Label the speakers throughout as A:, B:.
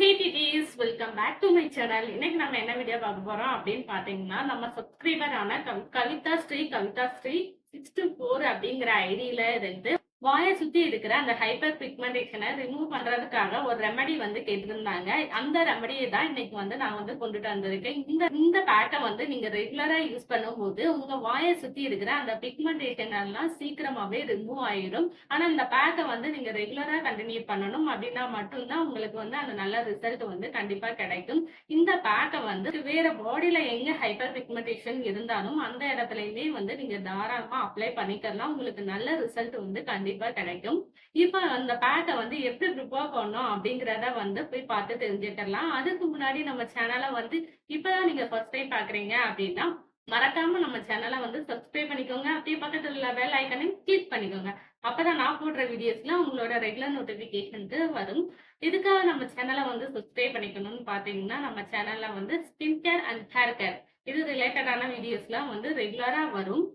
A: ஹே டிடிஸ், welcome back to my channel. இன்னைக்கு நம்ம என்ன வீடியோ பார்க்க போறோம் அப்படின்னு பாத்தீங்கன்னா, நம்ம சப்ஸ்கிரைபர் ஆன கவிதா ஸ்ரீ 64 அப்படிங்கிற ஐடியில இருந்து வாயை சுத்தி இருக்கிற அந்த ஹைப்பர் பிக்மெண்டேஷனை ரிமூவ் பண்றதுக்காக ஒரு ரெமடி வந்து கேட்டிருந்தாங்க. அந்த ரெமடியை தான் இன்னைக்கு வந்து நான் வந்து கொண்டுட்டு வந்திருக்கேன். இந்த பேக்கை வந்து நீங்க ரெகுலரா யூஸ் பண்ணும்போது உங்க வாயை சுத்தி இருக்கிற அந்த பிக்மெண்டேஷன் எல்லாம் சீக்கிரமாவே ரிமூவ் ஆயிடும். ஆனா இந்த பேக்கை வந்து நீங்க ரெகுலரா கண்டினியூ பண்ணணும். அப்படின்னா மட்டும்தான் உங்களுக்கு வந்து அந்த நல்ல ரிசல்ட் வந்து கண்டிப்பா கிடைக்கும். இந்த பேக்கை வந்து வேற பாடியில எங்க ஹைப்பர் பிக்மெண்டேஷன் இருந்தாலும் அந்த இடத்துலயுமே வந்து நீங்க தாராளமா அப்ளை பண்ணிக்கலாம். உங்களுக்கு நல்ல ரிசல்ட் வந்து கண்டிப்பா கிடைக்கும். இப்ப அந்த பேக்கை வந்து எப்படி ப்ரிப்பேர் பண்ணணும் அப்படிங்கிறத வந்து போய் பார்த்து தெரிஞ்சுக்கலாம். அதுக்கு முன்னாடி நம்ம சேனலை வந்து இப்பதான் நீங்க ஃபர்ஸ்ட் டைம் பாக்குறீங்க அப்படின்னா மறக்காம நம்ம சேனலை வந்து சப்ஸ்கிரைப் பண்ணிக்கோங்க. அப்படியே பக்கத்துல உள்ள பெல் ஐக்கனையும் கிளிக் பண்ணிக்கோங்க. அப்பதான் நான் போடுற வீடியோஸ்லாம் உங்களோட ரெகுலர் நோட்டிபிகேஷனுக்கு வரும். இதுக்காக நம்ம சேனலை வந்து சப்ஸ்கிரைப் பண்ணிக்கணும்னு பாத்தீங்கன்னா, நம்ம சேனல்ல வந்து skin care and hair care இது ரிலேட்டடான வீடியோஸ்லாம் வந்து ரெகுலரா வரும்.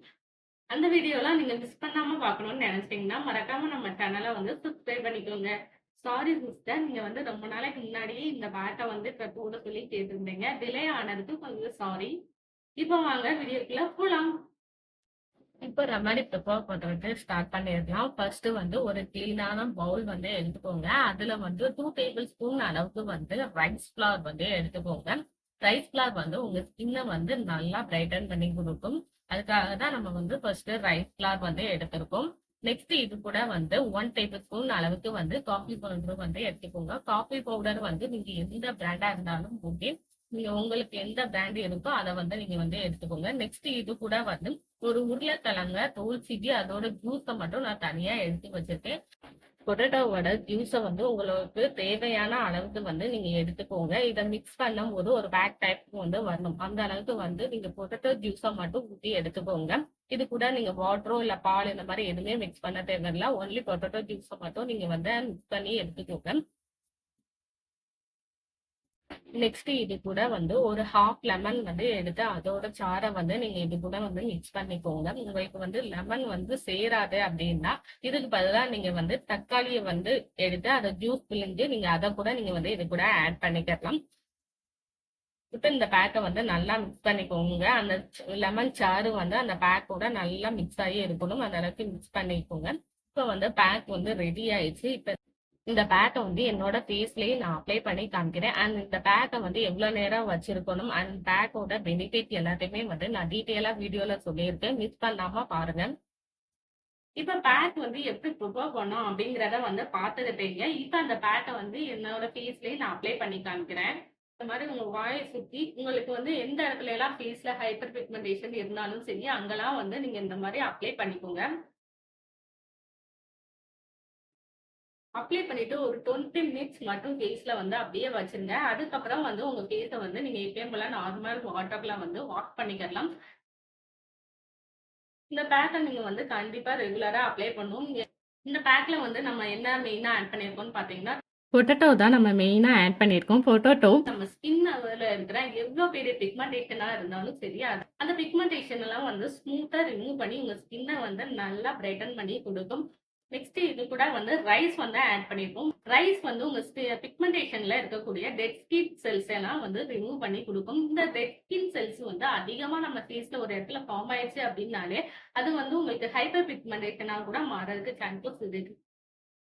A: அந்த வீடியோலாம் நீங்க மிஸ் பண்ணாம பார்க்கணும்னு நினைச்சீங்கன்னா, மறக்காம நம்ம சேனலை வந்து சப்ஸ்கிரைப் பண்ணிக்கோங்க. சாரி சிஸ்டர், நீங்க வந்து ரொம்ப நாளைக்கு முன்னாடியே இந்த பேக்கை வந்து இப்ப போட சொல்லி கேட்டிருந்தீங்க. டிலே ஆனதுக்கு கொஞ்சம் சாரி. இப்போ வாங்க வீடியோக்குள்ள போலாம். இப்போ ரெமடி ப்ரிப்பேர் பண்றது ஸ்டார்ட் பண்ணிடலாம். ஃபர்ஸ்ட் வந்து ஒரு கிளீனான பவுல் வந்து எடுத்துக்கோங்க. அதுல வந்து 2 டேபிள் ஸ்பூன் அளவுக்கு வந்து ரைஸ் ஃபிளவர் வந்து எடுத்துக்கோங்க. ரைஸ் ஃபிளவர் வந்து உங்க ஸ்கின்னை வந்து நல்லா பிரைட்டன் பண்ணி கொடுக்கும். அதுக்காக தான் நம்ம வந்து ஃபர்ஸ்ட் ரைஸ் ஃபிளவர் வந்து எடுத்திருக்கோம். நெக்ஸ்ட் இது கூட வந்து 1 டேபிள் ஸ்பூன் அளவுக்கு வந்து காஃபி பவுடர் வந்து எடுத்துக்கோங்க. காஃபி பவுடர் வந்து நீங்க எந்த பிராண்டா இருந்தாலும் ஓகே. நீங்க உங்களுக்கு எந்த பிராண்ட் இருக்கோ அதை வந்து நீங்க வந்து எடுத்துக்கோங்க. நெக்ஸ்ட் இது கூட வந்து ஒரு உருளைக்கிழங்க தோல் சீவி அதோட ஜூஸை மட்டும் நான் தனியா எடுத்து வச்சிருக்கேன். பொட்டேட்டோவோட ஜூஸை வந்து உங்களுக்கு தேவையான அளவுக்கு வந்து நீங்க எடுத்துக்கோங்க. இதை மிக்ஸ் பண்ணும்போது ஒரு பேக் டைப் வந்து வரணும். அந்த அளவுக்கு வந்து நீங்க பொட்டேட்டோ ஜூஸை மட்டும் ஊற்றி எடுத்துக்கோங்க. இது கூட நீங்க வாட்டரோ இல்ல பால் இந்த மாதிரி எதுவுமே மிக்ஸ் பண்ண தேவையில்லை. ஒன்லி பொட்டேட்டோ ஜூஸை மட்டும் நீங்க வந்து மிக்ஸ் பண்ணி எடுத்துக்கோங்க. நெக்ஸ்ட் இது கூட வந்து ஒரு ஹாஃப் லெமன் வந்து எடுத்து அதோட சாரை வந்து நீங்க இது கூட வந்து மிக்ஸ் பண்ணிக்கோங்க. உங்களுக்கு வந்து லெமன் வந்து சேராது அப்படின்னா இதுக்கு பதிலா நீங்க வந்து தக்காளியை வந்து எடுத்து அதை ஜூஸ் பிழிஞ்சு நீங்க அதை கூட நீங்க வந்து இது கூட ஆட் பண்ணிக்கலாம். இப்ப இந்த பேக்கை வந்து நல்லா மிக்ஸ் பண்ணிக்கோங்க. அந்த லெமன் சாறு வந்து அந்த பேக்கோட நல்லா மிக்ஸ் ஆகி இருக்கணும். அந்த அளவுக்கு மிக்ஸ் பண்ணிக்கோங்க. இப்ப வந்து பேக் வந்து ரெடி ஆயிடுச்சு. இப்ப இந்த பேக்கை வந்து என்னோட ஃபேஸ்லயே நான் அப்ளை பண்ணி காமிக்கிறேன். அண்ட் இந்த பேக்கை வந்து எவ்வளவு நேரம் வச்சிருக்கணும் அண்ட் பேக்கோட பெனிஃபிட் எல்லாத்தையுமே வந்து நான் டீட்டெயிலா வீடியோல சொல்லியிருக்கேன். மிஸ் பண்ணாம பாருங்க. இப்ப பேக் வந்து எப்படி ப்ரிப்பேர் பண்ணோம் அப்படிங்கிறத வந்து பார்த்துக்கிட்டீங்க. இப்ப அந்த பேக்கை வந்து என்னோட ஃபேஸ்லயே நான் அப்ளை பண்ணி காமிக்கிறேன். இந்த மாதிரி உங்க வாயை சுத்தி உங்களுக்கு வந்து எந்த இடத்துல எல்லாம் ஃபேஸ்ல ஹைப்பர் பிக்மெண்டேஷன் இருந்தாலும் சரி, அங்கெல்லாம் வந்து நீங்க இந்த மாதிரி அப்ளை பண்ணிக்கோங்க. அப்ளை பண்ணிட்டு ஒரு 20 மினிட்ஸ் மட்டும் ஃபேஸ்ல வந்து அப்படியே வச்சிருங்க. அதுக்கப்புறம் வந்து உங்க ஃபேஸ வந்து நீங்க எப்பயும் போல நார்மல் வாட்டர்ல வந்து வாஷ் பண்ணிக்கலாம். இந்த பேக்க நீங்க வந்து கண்டிப்பா ரெகுலரா அப்ளை பண்ணணும். இந்த பேக்ல வந்து நம்ம என்ன மெயினா ஆட் பண்ணியிருக்கோம்னு பார்த்தீங்கன்னா, பொட்டேட்டோ தான் நம்ம மெயினா ஆட் பண்ணியிருக்கோம். பொட்டேட்டோ நம்ம ஸ்கின்ல இருக்கிற எவ்வளோ பெரிய பிக்மெண்டேஷனா இருந்தாலும் சரி, அந்த பிக்மெண்டேஷன் எல்லாம் வந்து ஸ்மூத்தா ரிமூவ் பண்ணி உங்க ஸ்கின்ன வந்து நல்லா பிரைட்டன் பண்ணி கொடுக்கும். நெக்ஸ்ட் இது கூட வந்து ரைஸ் வந்து ஆட் பண்ணிருக்கோம். ரைஸ் வந்து உங்க பிக்மெண்டேஷன்ல இருக்கக்கூடிய டெட் ஸ்கின் செல்ஸ் எல்லாம் வந்து ரிமூவ் பண்ணி கொடுக்கும். இந்த டெட் ஸ்கின் செல்ஸ் வந்து அதிகமா நம்ம ஃபேஸ்ல ஒரு இடத்துல ஃபார்ம் ஆயிடுச்சு அப்படின்னாலே அது வந்து உங்களுக்கு ஹைப்பர் பிக்மெண்டேஷனா கூட மாறதுக்கு சான்சஸ் இருக்கு.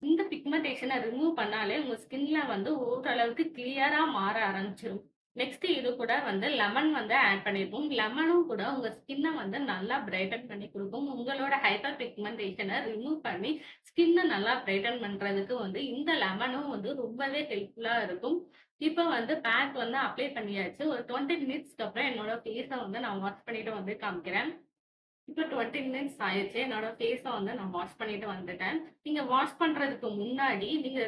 A: இந்த பிக்மெண்டேஷனை ரிமூவ் பண்ணாலே உங்க ஸ்கின்ல வந்து ஓரளவுக்கு கிளியரா மாற ஆரம்பிச்சிடும். நெக்ஸ்ட் இது கூட வந்து லெமன் வந்து ஆட் பண்ணிருப்போம். லெமனும் கூட உங்க ஸ்கின்னை வந்து நல்லா பிரைட்டன் பண்ணி கொடுக்கும். உங்களோட ஹைப்பர் பிக்மெண்டேஷனை ரிமூவ் பண்ணி ஸ்கின்னை நல்லா பிரைட்டன் பண்றதுக்கு வந்து இந்த லெமனும் வந்து ரொம்பவே ஹெல்ப்ஃபுல்லா இருக்கும். இப்போ வந்து பேக் வந்து அப்ளை பண்ணியாச்சு. ஒரு 20 மினிட்ஸ்க்கு அப்புறம் என்னோட ஃபேஸை வந்து நான் வாஷ் பண்ணிட்டு வந்து காமிக்கிறேன். இப்போ 20 மினிட்ஸ் ஆயிடுச்சு. என்னோட ஃபேஸ வந்து நான் வாஷ் பண்ணிட்டு வந்துட்டேன். நீங்க வாஷ் பண்றதுக்கு முன்னாடி நீங்க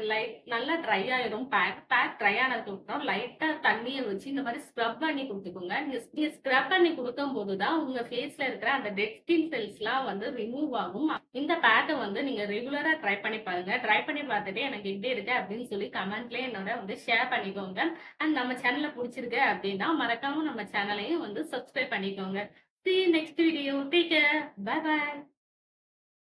A: நல்லா ட்ரை ஆயிரும் பேக். பேக் ட்ரை ஆனதுக்கப்புறம் லைட்டா தண்ணிய வச்சு இந்த மாரி ஸ்க்ரப் பண்ணி குடுத்துக்கோங்க. நீங்க ஸ்க்ரப் பண்ணி குடுக்கும்போது தான் உங்க ஃபேஸ்ல இருக்கிற அந்த டெட் ஸ்கின் செல்ஸ்லாம் வந்து ரிமூவ் ஆகும். இந்த பேக்க வந்து நீங்க ரெகுலரா ட்ரை பண்ணி பாருங்க. ட்ரை பண்ணி பார்த்துட்டு எனக்கு எப்படி இருக்கு அப்படின்னு சொல்லி கமெண்ட்லயே என்னோட வந்து ஷேர் பண்ணிக்கோங்க. அண்ட் நம்ம சேனல புடிச்சிருக்கு அப்படின்னா மறக்காம நம்ம சேனலையும் வந்து சப்ஸ்கிரைப் பண்ணிக்கோங்க. See you next video. Take care. Bye bye.